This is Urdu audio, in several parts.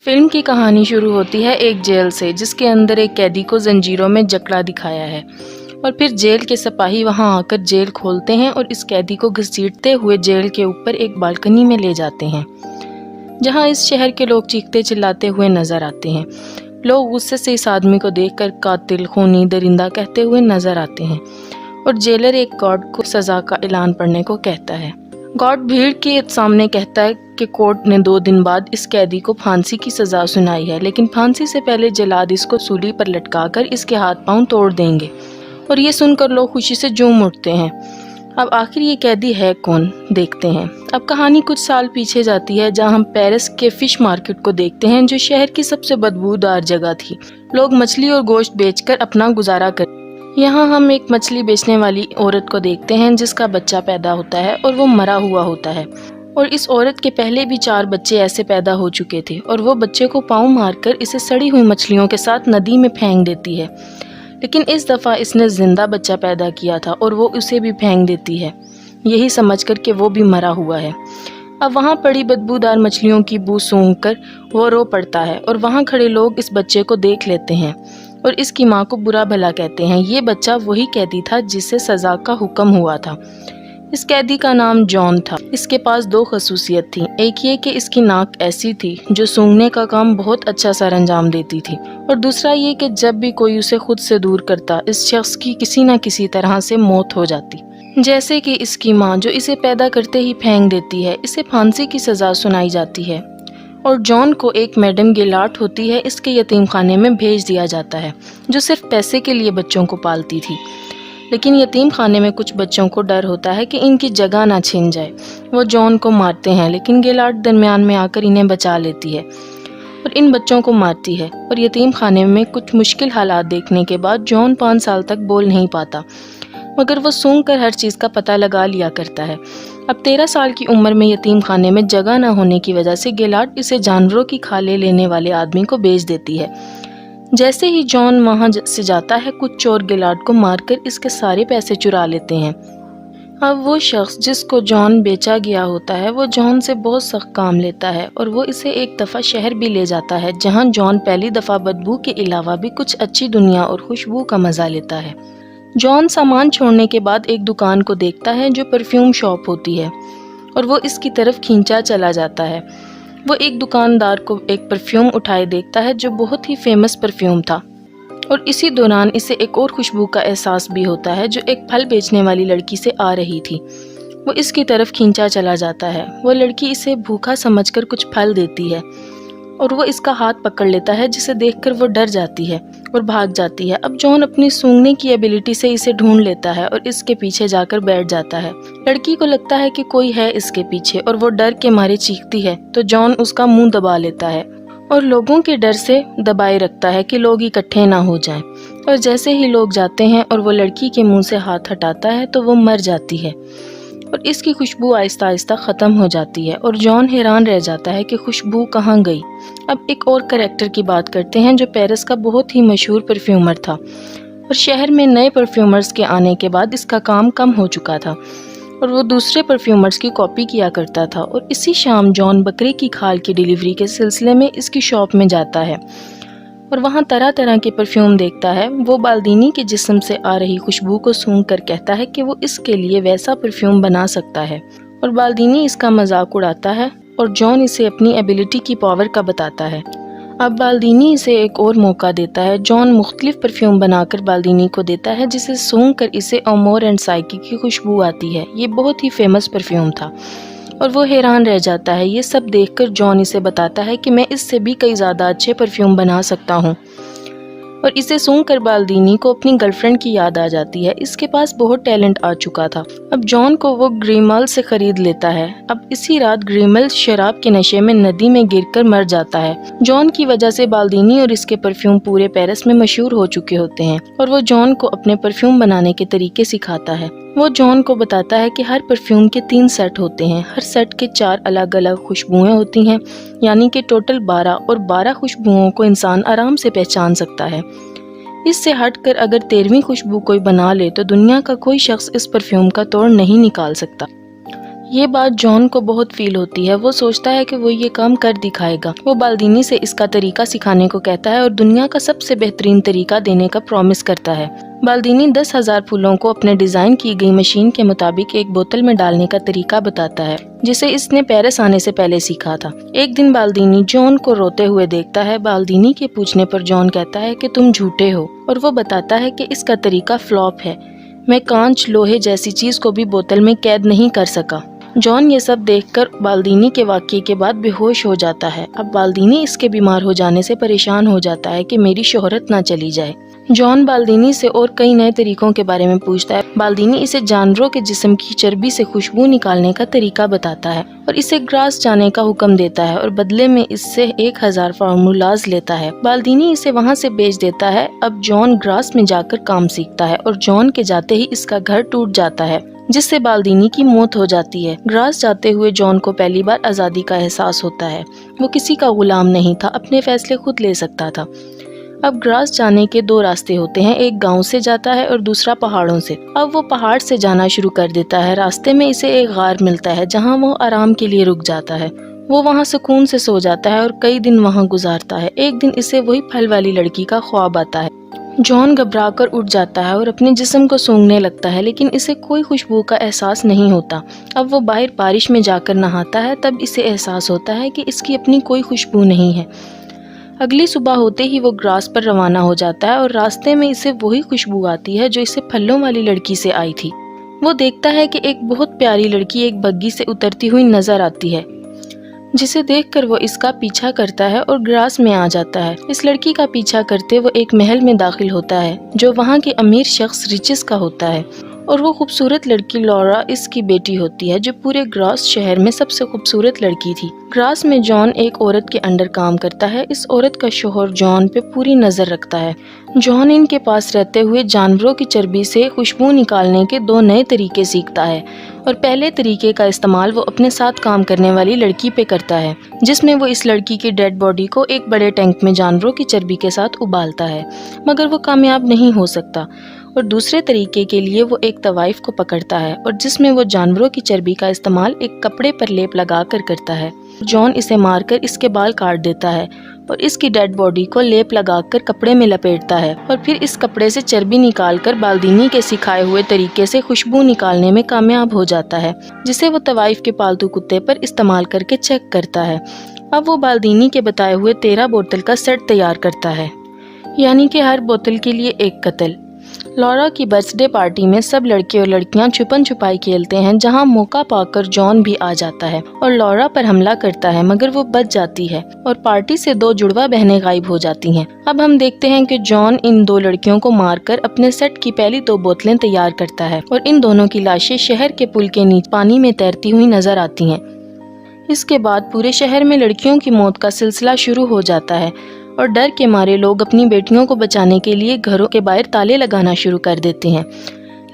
فلم کی کہانی شروع ہوتی ہے ایک جیل سے، جس کے اندر ایک قیدی کو زنجیروں میں جکڑا دکھایا ہے، اور پھر جیل کے سپاہی وہاں آ کر جیل کھولتے ہیں اور اس قیدی کو گھسیٹتے ہوئے جیل کے اوپر ایک بالکنی میں لے جاتے ہیں، جہاں اس شہر کے لوگ چیختے چلاتے ہوئے نظر آتے ہیں۔ لوگ غصے سے اس آدمی کو دیکھ کر قاتل، خونی، درندہ کہتے ہوئے نظر آتے ہیں، اور جیلر ایک گارڈ کو سزا کا اعلان پڑھنے کو کہتا ہے۔ گارڈ بھیڑ کے سامنے کہتا ہے کہ کورٹ نے 2 دن بعد اس قیدی کو پھانسی کی سزا سنائی ہے، لیکن پھانسی سے پہلے جلاد اس کو سولی پر لٹکا کر اس کے ہاتھ پاؤں توڑ دیں گے، اور یہ سن کر لوگ خوشی سے جھوم اٹھتے ہیں۔ اب آخر یہ قیدی ہے کون، دیکھتے ہیں۔ اب کہانی کچھ سال پیچھے جاتی ہے، جہاں ہم پیرس کے فش مارکیٹ کو دیکھتے ہیں، جو شہر کی سب سے بدبودار جگہ تھی۔ لوگ مچھلی اور گوشت بیچ کر اپنا گزارا کرتے۔ یہاں ہم ایک مچھلی بیچنے والی عورت کو دیکھتے ہیں جس کا بچہ پیدا ہوتا ہے اور وہ مرا ہوا ہوتا ہے، اور اس عورت کے پہلے بھی 4 بچے ایسے پیدا ہو چکے تھے، اور وہ بچے کو پاؤں مار کر اسے سڑی ہوئی مچھلیوں کے ساتھ ندی میں پھینک دیتی ہے، لیکن اس دفعہ اس نے زندہ بچہ پیدا کیا تھا اور وہ اسے بھی پھینک دیتی ہے، یہی سمجھ کر کہ وہ بھی مرا ہوا ہے۔ اب وہاں پڑی بدبودار مچھلیوں کی بو سونگھ کر وہ رو پڑتا ہے، اور وہاں کھڑے لوگ اس بچے کو دیکھ لیتے ہیں اور اس کی ماں کو برا بھلا کہتے ہیں۔ یہ بچہ وہی قیدی تھا جس سے سزا کا حکم ہوا تھا۔ اس قیدی کا نام جان تھا۔ اس کے پاس 2 خصوصیت تھیں، ایک یہ کہ اس کی ناک ایسی تھی جو سونگھنے کا کام بہت اچھا سر انجام دیتی تھی، اور دوسرا یہ کہ جب بھی کوئی اسے خود سے دور کرتا، اس شخص کی کسی نہ کسی طرح سے موت ہو جاتی، جیسے کہ اس کی ماں جو اسے پیدا کرتے ہی پھینک دیتی ہے۔ اسے پھانسی کی سزا سنائی جاتی ہے، اور جان کو ایک میڈم گیلاٹ ہوتی ہے، اس کے یتیم خانے میں بھیج دیا جاتا ہے، جو صرف پیسے کے لیے بچوں کو پالتی تھی۔ لیکن یتیم خانے میں کچھ بچوں کو ڈر ہوتا ہے کہ ان کی جگہ نہ چھن جائے۔ وہ جان کو مارتے ہیں، لیکن گیلاٹ درمیان میں آ کر انہیں بچا لیتی ہے اور ان بچوں کو مارتی ہے، اور یتیم خانے میں کچھ مشکل حالات دیکھنے کے بعد جان 5 سال تک بول نہیں پاتا، مگر وہ سونگ کر ہر چیز کا پتہ لگا لیا کرتا ہے۔ اب 13 سال کی عمر میں یتیم خانے میں جگہ نہ ہونے کی وجہ سے گیلاٹ اسے جانوروں کی کھالیں لینے والے آدمی کو بیچ دیتی ہے۔ جیسے ہی جان وہاں سے جاتا ہے، کچھ چور گیلاٹ کو مار کر اس کے سارے پیسے چرا لیتے ہیں۔ اب وہ شخص جس کو جان بیچا گیا ہوتا ہے، وہ جان سے بہت سخت کام لیتا ہے، اور وہ اسے ایک دفعہ شہر بھی لے جاتا ہے، جہاں جان پہلی دفعہ بدبو کے علاوہ بھی کچھ اچھی دنیا اور خوشبو کا مزہ لیتا ہے۔ جان سامان چھوڑنے کے بعد ایک دکان کو دیکھتا ہے جو پرفیوم شاپ ہوتی ہے، اور وہ اس کی طرف کھینچا چلا جاتا ہے۔ وہ ایک دکاندار کو ایک پرفیوم اٹھائے دیکھتا ہے جو بہت ہی فیمس پرفیوم تھا، اور اسی دوران اسے ایک اور خوشبو کا احساس بھی ہوتا ہے جو ایک پھل بیچنے والی لڑکی سے آ رہی تھی۔ وہ اس کی طرف کھینچا چلا جاتا ہے۔ وہ لڑکی اسے بھوکا سمجھ کر کچھ پھل دیتی ہے، اور وہ اس کا ہاتھ پکڑ لیتا ہے، جسے دیکھ کر وہ ڈر جاتی ہے اور بھاگ جاتی ہے۔ اب جان اپنی سونگھنے کی ایبیلٹی سے اسے ڈھونڈ لیتا ہے اور اس کے پیچھے جا کر بیٹھ جاتا ہے۔ لڑکی کو لگتا ہے کہ کوئی ہے اس کے پیچھے، اور وہ ڈر کے مارے چیختی ہے، تو جان اس کا منہ دبا لیتا ہے اور لوگوں کے ڈر سے دبائے رکھتا ہے کہ لوگ اکٹھے نہ ہو جائیں، اور جیسے ہی لوگ جاتے ہیں اور وہ لڑکی کے منہ سے ہاتھ ہٹاتا ہے تو وہ مر جاتی ہے، اور اس کی خوشبو آہستہ آہستہ ختم ہو جاتی ہے، اور جان حیران رہ جاتا ہے کہ خوشبو کہاں گئی۔ اب ایک اور کریکٹر کی بات کرتے ہیں جو پیرس کا بہت ہی مشہور پرفیومر تھا، اور شہر میں نئے پرفیومرز کے آنے کے بعد اس کا کام کم ہو چکا تھا، اور وہ دوسرے پرفیومرز کی کاپی کیا کرتا تھا۔ اور اسی شام جان بکرے کی کھال کی ڈیلیوری کے سلسلے میں اس کی شاپ میں جاتا ہے، اور وہاں طرح طرح کے پرفیوم دیکھتا ہے۔ وہ بالدینی کے جسم سے آ رہی خوشبو کو سونگھ کر کہتا ہے کہ وہ اس کے لیے ویسا پرفیوم بنا سکتا ہے، اور بالدینی اس کا مذاق اڑاتا ہے، اور جان اسے اپنی ایبیلٹی کی پاور کا بتاتا ہے۔ اب بالدینی اسے ایک اور موقع دیتا ہے۔ جان مختلف پرفیوم بنا کر بالدینی کو دیتا ہے، جسے سونگھ کر اسے امور اینڈ سائکی کی خوشبو آتی ہے۔ یہ بہت ہی فیمس پرفیوم تھا، اور وہ حیران رہ جاتا ہے۔ یہ سب دیکھ کر جان اسے بتاتا ہے کہ میں اس سے بھی کئی زیادہ اچھے پرفیوم بنا سکتا ہوں، اور اسے سونگھ کر بالدینی کو اپنی گرل فرینڈ کی یاد آ جاتی ہے۔ اس کے پاس بہت ٹیلنٹ آ چکا تھا۔ اب جان کو وہ گریمال سے خرید لیتا ہے۔ اب اسی رات گریمل شراب کے نشے میں ندی میں گر کر مر جاتا ہے۔ جان کی وجہ سے بالدینی اور اس کے پرفیوم پورے پیرس میں مشہور ہو چکے ہوتے ہیں، اور وہ جان کو اپنے پرفیوم بنانے کے طریقے سکھاتا ہے۔ وہ جان کو بتاتا ہے کہ ہر پرفیوم کے 3 سیٹ ہوتے ہیں، ہر سیٹ کے 4 الگ الگ خوشبوئیں ہوتی ہیں، یعنی کہ ٹوٹل 12، اور 12 خوشبوؤں کو انسان آرام سے پہچان سکتا ہے۔ اس سے ہٹ کر اگر 13ویں خوشبو کوئی بنا لے تو دنیا کا کوئی شخص اس پرفیوم کا توڑ نہیں نکال سکتا۔ یہ بات جان کو بہت فیل ہوتی ہے۔ وہ سوچتا ہے کہ وہ یہ کام کر دکھائے گا۔ وہ بالدینی سے اس کا طریقہ سکھانے کو کہتا ہے اور دنیا کا سب سے بہترین طریقہ دینے کا پرومس کرتا ہے۔ بالدینی 10,000 پھولوں کو اپنے ڈیزائن کی گئی مشین کے مطابق ایک بوتل میں ڈالنے کا طریقہ بتاتا ہے، جسے اس نے پیرس آنے سے پہلے سیکھا تھا۔ ایک دن بالدینی جان کو روتے ہوئے دیکھتا ہے۔ بالدینی کے پوچھنے پر جان کہتا ہے کہ تم جھوٹے ہو، اور وہ بتاتا ہے کہ اس کا طریقہ فلاپ ہے۔ میں کانچ لوہے جیسی چیز کو بھی بوتل میں قید نہیں کر سکا۔ جان یہ سب دیکھ کر بالدینی کے واقعے کے بعد بے ہوش ہو جاتا ہے۔ اب بالدینی اس کے بیمار ہو جانے سے پریشان ہو جاتا ہے کہ میری شہرت نہ چلی جائے۔ جان بالدینی سے اور کئی نئے طریقوں کے بارے میں پوچھتا ہے۔ بالدینی اسے جانوروں کے جسم کی چربی سے خوشبو نکالنے کا طریقہ بتاتا ہے اور اسے گراس جانے کا حکم دیتا ہے، اور بدلے میں اس سے 1000 فارمولاز لیتا ہے۔ بالدینی اسے وہاں سے بھیج دیتا ہے۔ اب جان گراس میں جا کر کام سیکھتا ہے، اور جان کے جاتے ہی اس کا گھر ٹوٹ جاتا ہے، جس سے بالدینی کی موت ہو جاتی ہے۔ گراس جاتے ہوئے جان کو پہلی بار آزادی کا احساس ہوتا ہے۔ وہ کسی کا غلام نہیں تھا، اپنے فیصلے خود لے سکتا تھا۔ اب گراس جانے کے 2 راستے ہوتے ہیں، ایک گاؤں سے جاتا ہے اور دوسرا پہاڑوں سے۔ اب وہ پہاڑ سے جانا شروع کر دیتا ہے۔ راستے میں اسے ایک غار ملتا ہے جہاں وہ آرام کے لیے رک جاتا ہے۔ وہ وہاں سکون سے سو جاتا ہے اور کئی دن وہاں گزارتا ہے۔ ایک دن اسے وہی پھل والی لڑکی کا خواب آتا ہے۔ جان گھبرا کر اٹھ جاتا ہے اور اپنے جسم کو سونگھنے لگتا ہے، لیکن اسے کوئی خوشبو کا احساس نہیں ہوتا۔ اب وہ باہر بارش میں جا کر نہاتا ہے، تب اسے احساس ہوتا ہے کہ اس کی اپنی کوئی خوشبو نہیں ہے۔ اگلی صبح ہوتے ہی وہ گراس پر روانہ ہو جاتا ہے اور راستے میں اسے وہی خوشبو آتی ہے جو اسے پھلوں والی لڑکی سے آئی تھی۔ وہ دیکھتا ہے کہ ایک بہت پیاری لڑکی ایک بگی سے اترتی ہوئی نظر آتی ہے، جسے دیکھ کر وہ اس کا پیچھا کرتا ہے اور گراس میں آ جاتا ہے۔ اس لڑکی کا پیچھا کرتے وہ ایک محل میں داخل ہوتا ہے جو وہاں کے امیر شخص ریچس کا ہوتا ہے، اور وہ خوبصورت لڑکی لورا اس کی بیٹی ہوتی ہے جو پورے گراس شہر میں سب سے خوبصورت لڑکی تھی۔ گراس میں جان ایک عورت کے انڈر کام کرتا ہے۔ اس عورت کا شوہر جان پہ پوری نظر رکھتا ہے۔ جان ان کے پاس رہتے ہوئے جانوروں کی چربی سے خوشبو نکالنے کے 2 نئے طریقے سیکھتا ہے، اور پہلے طریقے کا استعمال وہ اپنے ساتھ کام کرنے والی لڑکی پہ کرتا ہے، جس میں وہ اس لڑکی کی ڈیڈ باڈی کو ایک بڑے ٹینک میں جانوروں کی چربی کے ساتھ ابالتا ہے، مگر وہ کامیاب نہیں ہو سکتا۔ اور دوسرے طریقے کے لیے وہ ایک طوائف کو پکڑتا ہے، اور جس میں وہ جانوروں کی چربی کا استعمال ایک کپڑے پر لیپ لگا کر کرتا ہے۔ جان اسے مار کر اس کے بال کاٹ دیتا ہے اور اس کی ڈیڈ باڈی کو لیپ لگا کر کپڑے میں لپیٹتا ہے، اور پھر اس کپڑے سے چربی نکال کر بالدینی کے سکھائے ہوئے طریقے سے خوشبو نکالنے میں کامیاب ہو جاتا ہے، جسے وہ طوائف کے پالتو کتے پر استعمال کر کے چیک کرتا ہے۔ اب وہ بالدینی کے بتائے ہوئے 13 بوتل کا سیٹ تیار کرتا ہے، یعنی کہ ہر بوتل کے لیے ایک قتل۔ لورا کی برتھ ڈے پارٹی میں سب لڑکے اور لڑکیاں چھپن چھپائی کھیلتے ہیں، جہاں موقع پا کر جان بھی آ جاتا ہے اور لورا پر حملہ کرتا ہے، مگر وہ بچ جاتی ہے اور پارٹی سے 2 جڑواں بہنیں غائب ہو جاتی ہیں۔ اب ہم دیکھتے ہیں کہ جان ان 2 لڑکیوں کو مار کر اپنے سیٹ کی پہلی 2 بوتلیں تیار کرتا ہے، اور ان دونوں کی لاشیں شہر کے پل کے نیچے پانی میں تیرتی ہوئی نظر آتی ہیں۔ اس کے بعد پورے شہر میں لڑکیوں کی موت کا سلسلہ شروع ہو جاتا ہے، اور ڈر کے مارے لوگ اپنی بیٹیوں کو بچانے کے لیے گھروں کے باہر تالے لگانا شروع کر دیتے ہیں۔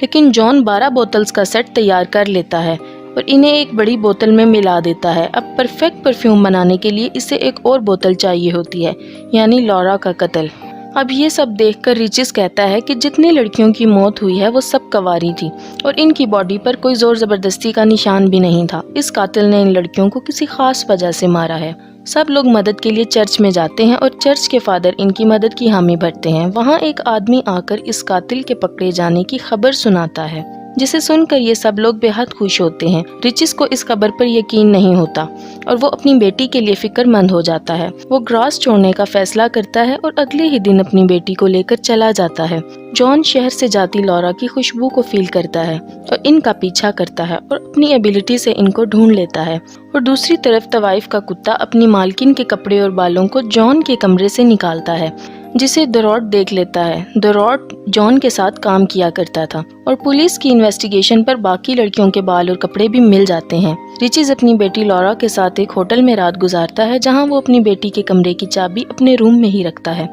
لیکن جان 12 بوتلز کا سیٹ تیار کر لیتا ہے اور انہیں ایک بڑی بوتل میں ملا دیتا ہے۔ اب پرفیکٹ پرفیوم بنانے کے لیے اسے ایک اور بوتل چاہیے ہوتی ہے، یعنی لورا کا قتل۔ اب یہ سب دیکھ کر ریچس کہتا ہے کہ جتنی لڑکیوں کی موت ہوئی ہے وہ سب کنواری تھی، اور ان کی باڈی پر کوئی زور زبردستی کا نشان بھی نہیں تھا۔ اس قاتل نے ان لڑکیوں کو کسی خاص وجہ سے مارا ہے۔ سب لوگ مدد کے لیے چرچ میں جاتے ہیں اور چرچ کے فادر ان کی مدد کی حامی بھرتے ہیں۔ وہاں ایک آدمی آ کر اس قاتل کے پکڑے جانے کی خبر سناتا ہے، جسے سن کر یہ سب لوگ بے حد خوش ہوتے ہیں۔ ریچس کو اس خبر پر یقین نہیں ہوتا اور وہ اپنی بیٹی کے لیے فکر مند ہو جاتا ہے۔ وہ گراس چھوڑنے کا فیصلہ کرتا ہے اور اگلے ہی دن اپنی بیٹی کو لے کر چلا جاتا ہے۔ جان شہر سے جاتی لورا کی خوشبو کو فیل کرتا ہے اور ان کا پیچھا کرتا ہے اور اپنی ایبیلٹی سے ان کو ڈھونڈ لیتا ہے، اور دوسری طرف طوائف کا کتا اپنی مالکن کے کپڑے اور بالوں کو جان کے کمرے سے نکالتا ہے، جسے دوروٹ دیکھ لیتا ہے۔ دوروٹ جان کے ساتھ کام کیا کرتا تھا، اور پولیس کی انویسٹیگیشن پر باقی لڑکیوں کے بال اور کپڑے بھی مل جاتے ہیں۔ ریچز اپنی بیٹی لورا کے ساتھ ایک ہوٹل میں رات گزارتا ہے، جہاں وہ اپنی بیٹی کے کمرے کی چابی اپنے روم میں ہی رکھتا ہے،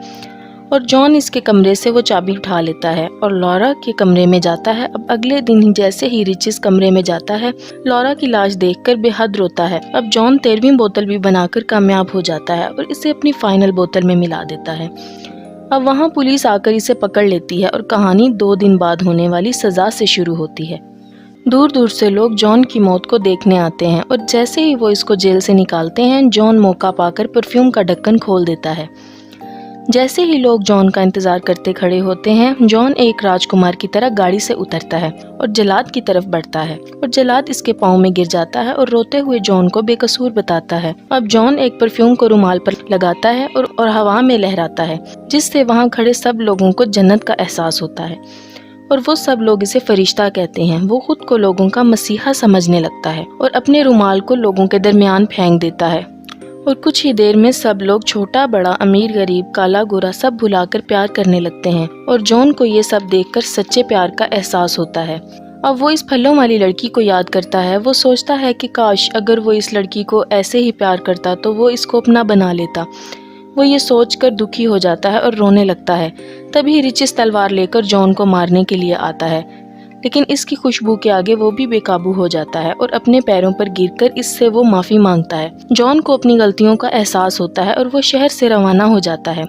اور جان اس کے کمرے سے وہ چابی اٹھا لیتا ہے اور لورا کے کمرے میں جاتا ہے۔ اب اگلے دن جیسے ہی ریچز کمرے میں جاتا ہے، لورا کی لاش دیکھ کر بے حد روتا ہے۔ اب جان 13ویں بوتل بھی بنا کر کامیاب ہو جاتا ہے اور اسے اپنی فائنل بوتل میں ملا دیتا ہے۔ اب وہاں پولیس آ کر اسے پکڑ لیتی ہے اور کہانی 2 دن بعد ہونے والی سزا سے شروع ہوتی ہے۔ دور دور سے لوگ جان کی موت کو دیکھنے آتے ہیں اور جیسے ہی وہ اس کو جیل سے نکالتے ہیں جان موقع پا کر پرفیوم کا ڈھکن کھول دیتا ہے۔ جیسے ہی لوگ جان کا انتظار کرتے کھڑے ہوتے ہیں جان ایک راجکمار کی طرح گاڑی سے اترتا ہے اور جلاد کی طرف بڑھتا ہے اور جلاد اس کے پاؤں میں گر جاتا ہے اور روتے ہوئے جان کو بے قصور بتاتا ہے۔ اب جان ایک پرفیوم کو رومال پر لگاتا ہے اور ہوا میں لہراتا ہے جس سے وہاں کھڑے سب لوگوں کو جنت کا احساس ہوتا ہے اور وہ سب لوگ اسے فرشتہ کہتے ہیں۔ وہ خود کو لوگوں کا مسیحا سمجھنے لگتا ہے اور اپنے رومال کو لوگوں کے درمیان پھینک دیتا ہے اور کچھ ہی دیر میں سب لوگ چھوٹا بڑا امیر غریب کالا گورا سب بھلا کر پیار کرنے لگتے ہیں اور جان کو یہ سب دیکھ کر سچے پیار کا احساس ہوتا ہے۔ اب وہ اس پھلوں والی لڑکی کو یاد کرتا ہے۔ وہ سوچتا ہے کہ کاش اگر وہ اس لڑکی کو ایسے ہی پیار کرتا تو وہ اس کو اپنا بنا لیتا۔ وہ یہ سوچ کر دکھی ہو جاتا ہے اور رونے لگتا ہے۔ تبھی رچس تلوار لے کر جان کو مارنے کے لیے آتا ہے لیکن اس کی خوشبو کے آگے وہ بھی بے قابو ہو جاتا ہے اور اپنے پیروں پر گر کر اس سے وہ معافی مانگتا ہے۔ جان کو اپنی غلطیوں کا احساس ہوتا ہے اور وہ شہر سے روانہ ہو جاتا ہے۔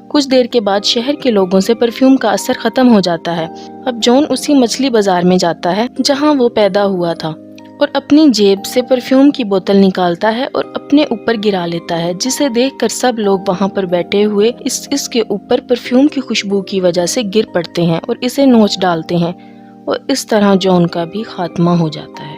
کچھ دیر کے بعد شہر کے لوگوں سے پرفیوم کا اثر ختم ہو جاتا ہے۔ اب جان اسی مچھلی بازار میں جاتا ہے جہاں وہ پیدا ہوا تھا اور اپنی جیب سے پرفیوم کی بوتل نکالتا ہے اور اپنے اوپر گرا لیتا ہے جسے دیکھ کر سب لوگ وہاں پر بیٹھے ہوئے اس کے اوپر پرفیوم کی خوشبو کی وجہ سے گر پڑتے ہیں اور اسے نوچ ڈالتے ہیں اور اس طرح جان کا بھی خاتمہ ہو جاتا ہے۔